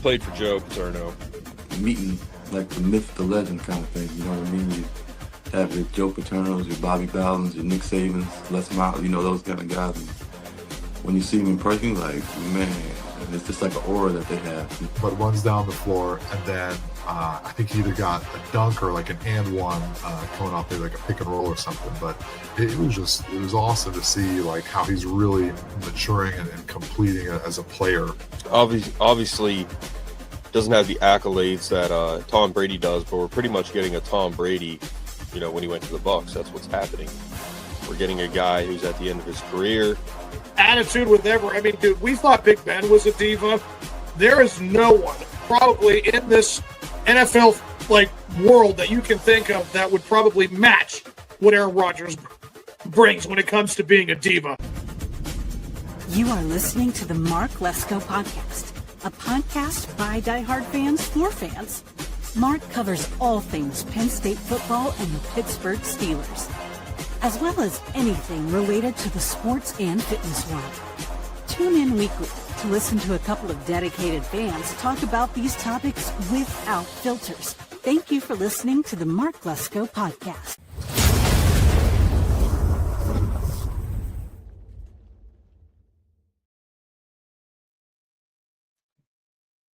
played for Joe Paterno. Meeting like the myth, the legend kind of thing, you know what I mean? You have your Joe Paternos, your Bobby Bowdens, your Nick Sabans, Les Miles, you know, those kind of guys. And when you see them in person, like, man, it's just like an aura that they have. But runs down the floor, and then I think he either got a dunk or like an and one coming off there, like a pick and roll or something. But it was awesome to see like how he's really maturing and completing as a player. Obviously doesn't have the accolades that Tom Brady does, but we're pretty much getting a Tom Brady, you know, when he went to the Bucs. That's what's happening. We're getting a guy who's at the end of his career. Attitude with I mean, dude, we thought Big Ben was a diva. There is no one probably in this NFL like world that you can think of that would probably match what Aaron Rodgers brings when it comes to being a diva. You are listening to the Mark Lesko Podcast, a podcast by diehard fans for fans. Mark covers all things Penn State football and the Pittsburgh Steelers, as well as anything related to the sports and fitness world. Tune in weekly to listen to a couple of dedicated fans talk about these topics without filters. Thank you for listening to the Mark Lesko Podcast.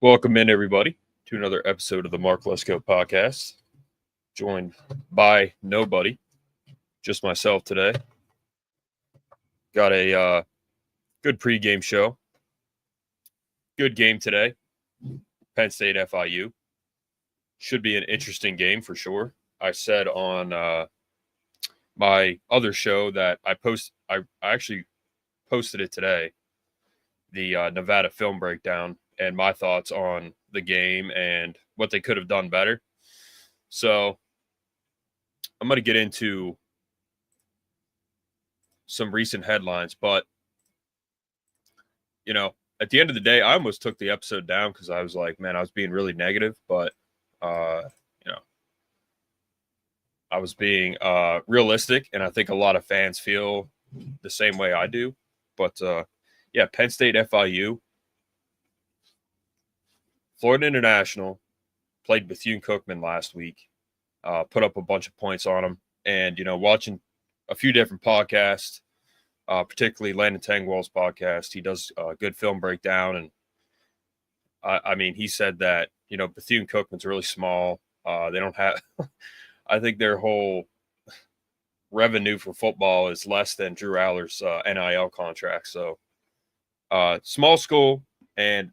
Welcome in, everybody, to another episode of the Mark Lesko Podcast. Joined by nobody, just myself today. Got a good pregame show. Good game today. Penn State FIU. Should be an interesting game for sure. I said on my other show that I actually posted it today, the Nevada film breakdown, and my thoughts on the game and what they could have done better. So I'm going to get into some recent headlines, but, you know, at the end of the day, I almost took the episode down because I was like, man, I was being really negative, but, you know, I was being realistic, and I think a lot of fans feel the same way I do. But, yeah, Penn State FIU. Florida International played Bethune-Cookman last week, put up a bunch of points on them. And, you know, watching a few different podcasts, particularly Landon Tangwell's podcast, he does a good film breakdown. And, I mean, he said that, you know, Bethune-Cookman's really small. They don't have – I think their whole revenue for football is less than Drew Aller's NIL contract. So, small school, and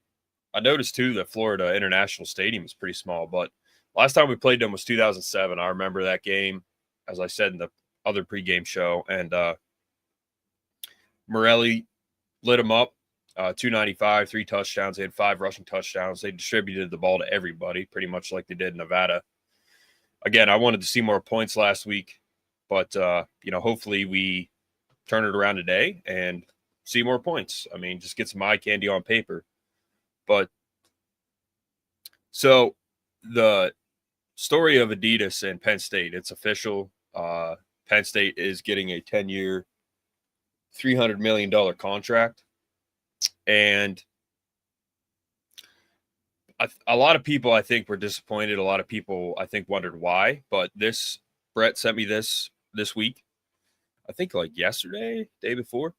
I noticed, too, that Florida International Stadium is pretty small, but last time we played them was 2007. I remember that game, as I said in the other pregame show, and Morelli lit them up, 295, 3 touchdowns. They had 5 rushing touchdowns. They distributed the ball to everybody, pretty much like they did in Nevada. Again, I wanted to see more points last week, but, you know, hopefully we turn it around today and see more points. I mean, just get some eye candy on paper. But so the story of Adidas and Penn State, it's official. Penn State is getting a 10-year, $300 million contract. And a lot of people, I think, were disappointed. A lot of people, I think, wondered why. But Brett sent me this week, I think like yesterday, day before.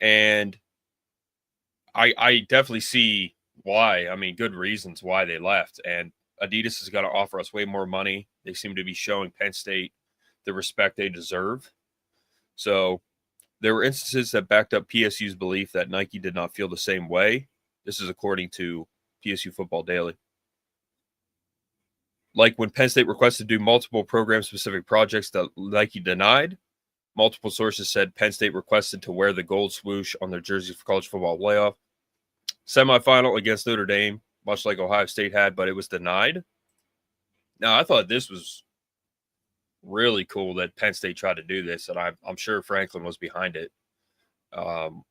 And I definitely see why. I mean, good reasons why they left. And Adidas is going to offer us way more money. They seem to be showing Penn State the respect they deserve. So there were instances that backed up PSU's belief that Nike did not feel the same way. This is according to PSU Football Daily. Like when Penn State requested to do multiple program-specific projects that Nike denied, multiple sources said Penn State requested to wear the gold swoosh on their jersey for college football playoff semifinal against Notre Dame, much like Ohio State had, but it was denied. Now, I thought this was really cool that Penn State tried to do this, and I'm sure Franklin was behind it,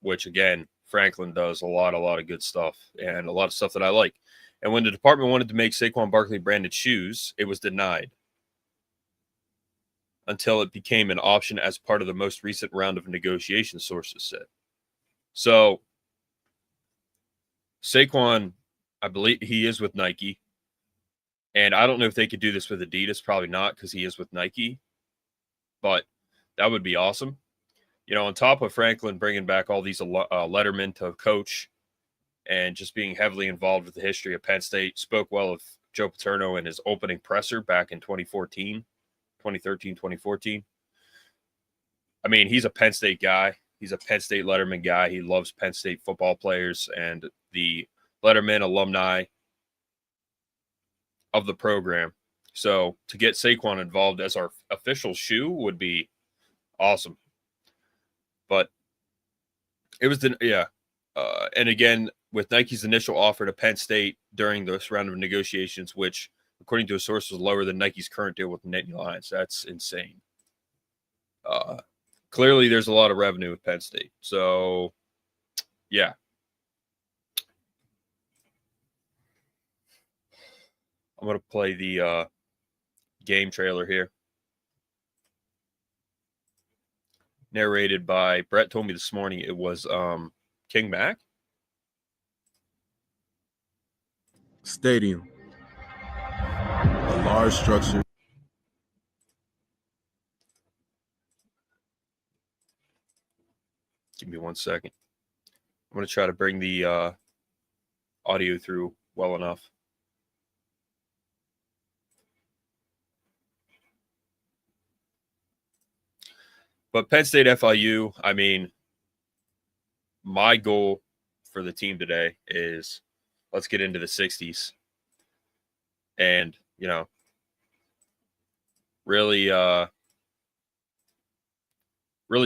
which, again, Franklin does a lot of good stuff and a lot of stuff that I like. And when the department wanted to make Saquon Barkley branded shoes, it was denied until it became an option as part of the most recent round of negotiations, sources said. So Saquon, I believe he is with Nike. And I don't know if they could do this with Adidas. Probably not, because he is with Nike. But that would be awesome. You know, on top of Franklin bringing back all these lettermen to coach and just being heavily involved with the history of Penn State, spoke well of Joe Paterno in his opening presser back in 2013, 2014. I mean, he's a Penn State guy. He's a Penn State Letterman guy. He loves Penn State football players and the Letterman alumni of the program. So to get Saquon involved as our official shoe would be awesome. But it was and again, with Nike's initial offer to Penn State during this round of negotiations, which according to a source was lower than Nike's current deal with the Nittany Lions. That's insane. Clearly there's a lot of revenue with Penn State. So yeah. I'm going to play the game trailer here. Narrated by, Brett told me this morning it was King Mac. Stadium. A large structure. Give me 1 second. I'm going to try to bring the audio through well enough. But Penn State FIU, I mean, my goal for the team today is let's get into the 60s and, you know, really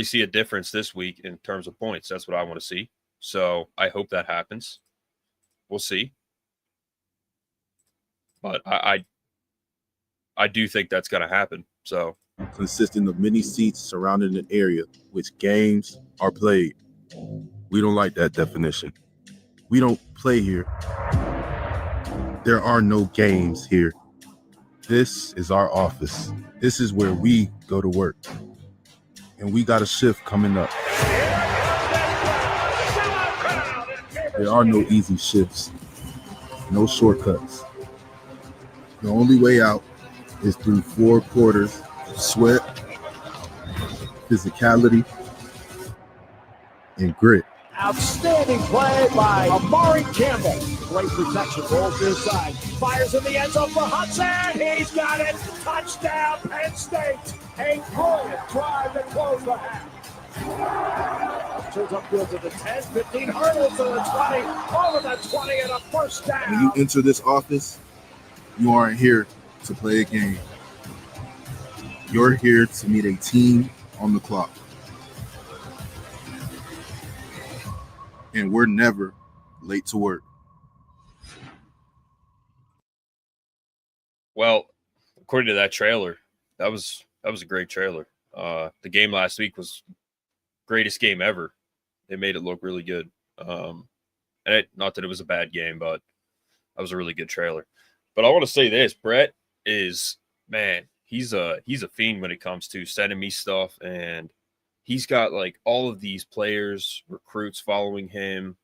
see a difference this week in terms of points. That's what I want to see. So I hope that happens. We'll see. But I do think that's going to happen. So consisting of many seats surrounding an area which games are played. We don't like that definition. We don't play here. There are no games here. This is our office. This is where we go to work. And we got a shift coming up. There are no easy shifts. No shortcuts. The only way out is through 4 quarters of sweat, physicality, and grit. Outstanding play by Amari Campbell. Great protection, rolls to his side, fires in the end zone for Hudson. He's got it. Touchdown, Penn State. A brilliant drive to close the half. Turns upfield to the 10, 15, hurdles to the 20, over the 20, and a first down. When you enter this office, you aren't here to play a game. You're here to meet a team on the clock. And we're never late to work. Well, according to that trailer, that was a great trailer. The game last week was greatest game ever. They made it look really good. Not that it was a bad game, but that was a really good trailer. But I want to say this, Brett is, man, he's a fiend when it comes to sending me stuff, and he's got like all of these players, recruits following him.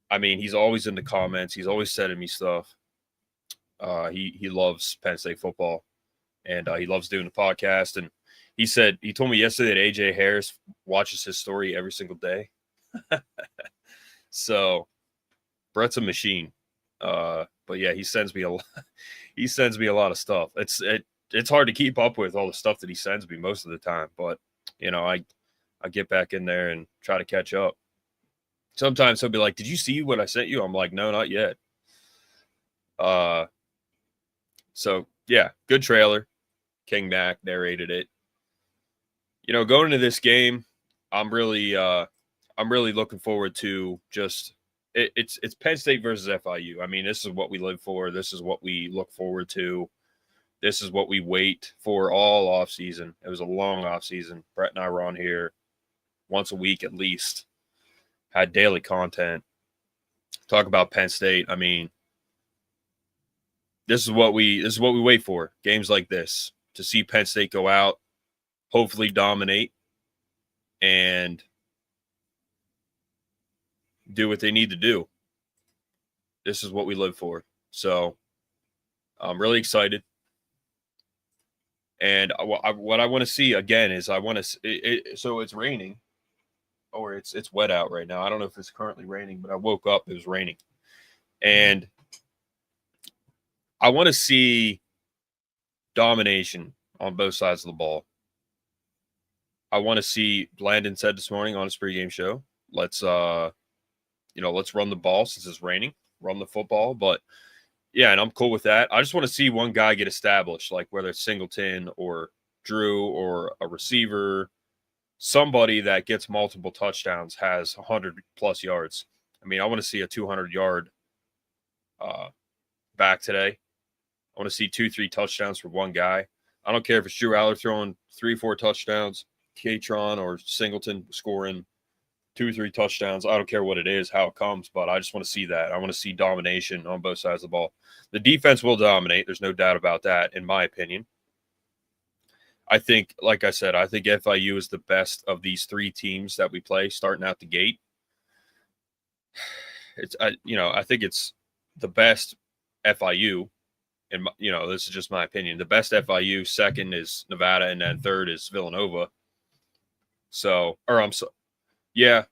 I mean, he's always in the comments. He's always sending me stuff. He loves Penn State football, and he loves doing the podcast. And he told me yesterday that AJ Harris watches his story every single day. So Brett's a machine. But yeah, he sends me a lot of stuff. It's hard to keep up with all the stuff that he sends me most of the time, but you know, I get back in there and try to catch up. Sometimes he'll be like, "Did you see what I sent you?" I'm like, "No, not yet." So yeah, good trailer. King Mac narrated it. You know, going into this game, I'm really looking forward to just it's Penn State versus FIU. I mean, this is what we live for. This is what we look forward to. This is what we wait for all offseason. It was a long offseason. Brett and I were on here once a week at least. Had daily content. Talk about Penn State. I mean, this is what we wait for. Games like this. To see Penn State go out, hopefully dominate, and do what they need to do. This is what we live for. So I'm really excited. And what I want to see again is so it's raining, or it's wet out right now. I don't know if it's currently raining, but I woke up, it was raining. And I want to see domination on both sides of the ball. I want to see, Landon said this morning on his pregame show, let's run the ball since it's raining, run the football. But yeah, and I'm cool with that. I just want to see one guy get established, like whether it's Singleton or Drew or a receiver, somebody that gets multiple touchdowns, has 100+ yards. I mean, I want to see a 200-yard back today. I want to see 2-3 touchdowns for one guy. I don't care if it's Drew Aller throwing 3-4 touchdowns, Katron or Singleton scoring 2-3 touchdowns. I don't care what it is, how it comes, but I just want to see that. I want to see domination on both sides of the ball. The defense will dominate. There's no doubt about that, in my opinion. I think, like I said, I think FIU is the best of these three teams that we play starting out the gate. I think it's the best FIU, and this is just my opinion. The best FIU, second is Nevada, and then third is Villanova. Yeah,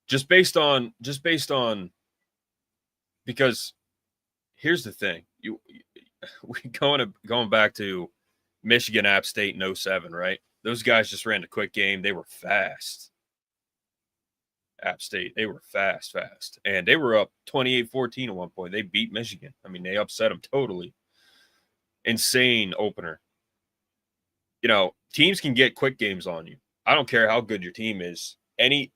just based on because here's the thing, going back to Michigan, App State in 2007, right? Those guys just ran a quick game. They were fast. App State, they were fast, and they were up 28-14 at one point. They beat Michigan. I mean, they upset them totally. Insane opener. Teams can get quick games on you. I don't care how good your team is. A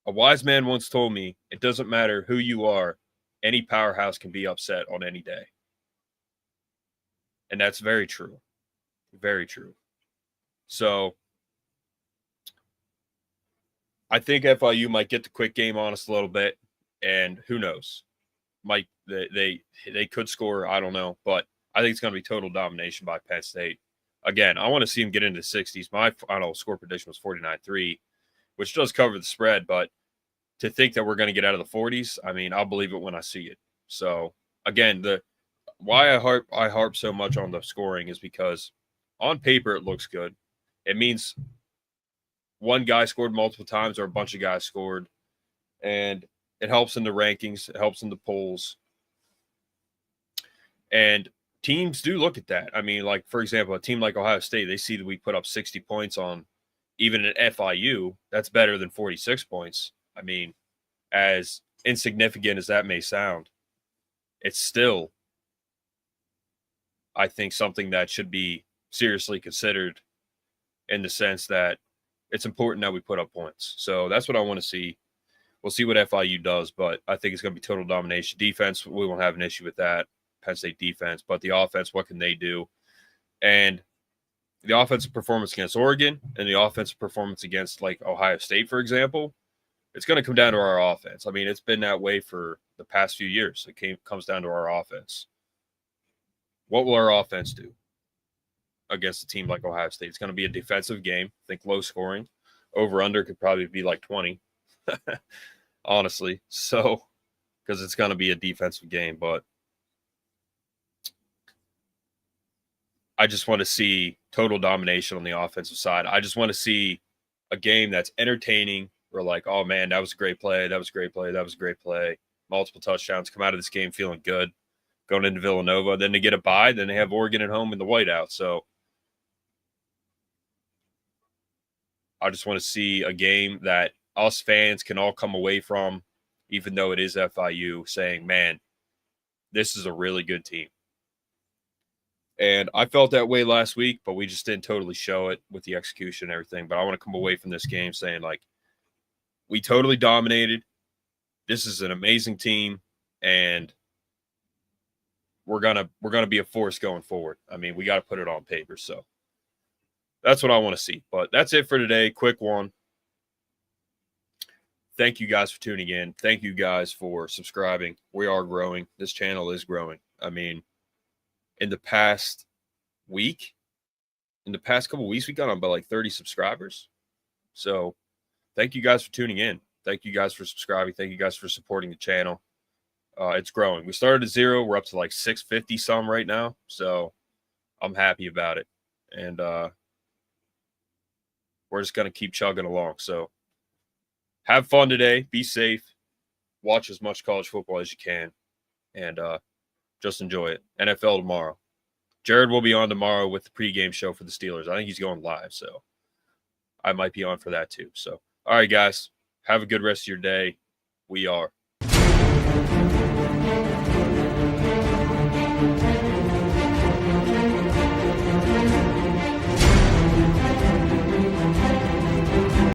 wise man once told me, it doesn't matter who you are, any powerhouse can be upset on any day. And that's very true. Very true. So I think FIU might get the quick game on us a little bit, and who knows? They could score, I don't know, but I think it's going to be total domination by Penn State. Again, I want to see them get into the 60s. My final score prediction was 49-3, which does cover the spread, but to think that we're going to get out of the 40s, I mean, I'll believe it when I see it. So, again, why I harp so much on the scoring is because on paper it looks good. It means one guy scored multiple times or a bunch of guys scored, and it helps in the rankings. It helps in the polls. And teams do look at that. I mean, like, for example, a team like Ohio State, they see that we put up 60 points on even an FIU. That's better than 46 points. I mean, as insignificant as that may sound, it's still, I think, something that should be seriously considered in the sense that it's important that we put up points. So that's what I want to see. We'll see what FIU does, but I think it's going to be total domination. Defense, we won't have an issue with that. Penn State defense, but the offense, what can they do? And the offensive performance against Oregon and the offensive performance against, like, Ohio State, for example, it's going to come down to our offense. I mean, it's been that way for the past few years. It comes down to our offense. What will our offense do against a team like Ohio State? It's going to be a defensive game. I think low scoring. Over-under could probably be like 20, honestly. So, because it's going to be a defensive game, but I just want to see total domination on the offensive side. I just want to see a game that's entertaining. We're like, oh, man, that was a great play. That was a great play. That was a great play. Multiple touchdowns. Come out of this game feeling good. Going into Villanova. Then they get a bye. Then they have Oregon at home in the whiteout. So I just want to see a game that us fans can all come away from, even though it is FIU, saying, man, this is a really good team. And I felt that way last week, but we just didn't totally show it with the execution and everything. But I want to come away from this game saying, like, we totally dominated. This is an amazing team, and we're gonna be a force going forward. I mean, we got to put it on paper. So that's what I want to see. But that's it for today. Quick one. Thank you guys for tuning in. Thank you guys for subscribing. We are growing. This channel is growing. I mean, in the past couple of weeks, we got on about like 30 subscribers. So thank you guys for tuning in. Thank you guys for subscribing. Thank you guys for supporting the channel. it's growing. We started at 0. We're up to like 650 some right now. So I'm happy about it. And we're just going to keep chugging along. So have fun today. Be safe. Watch as much college football as you can. And just enjoy it. NFL tomorrow. Jared will be on tomorrow with the pregame show for the Steelers. I think he's going live, so I might be on for that too. So, all right, guys, have a good rest of your day. We are.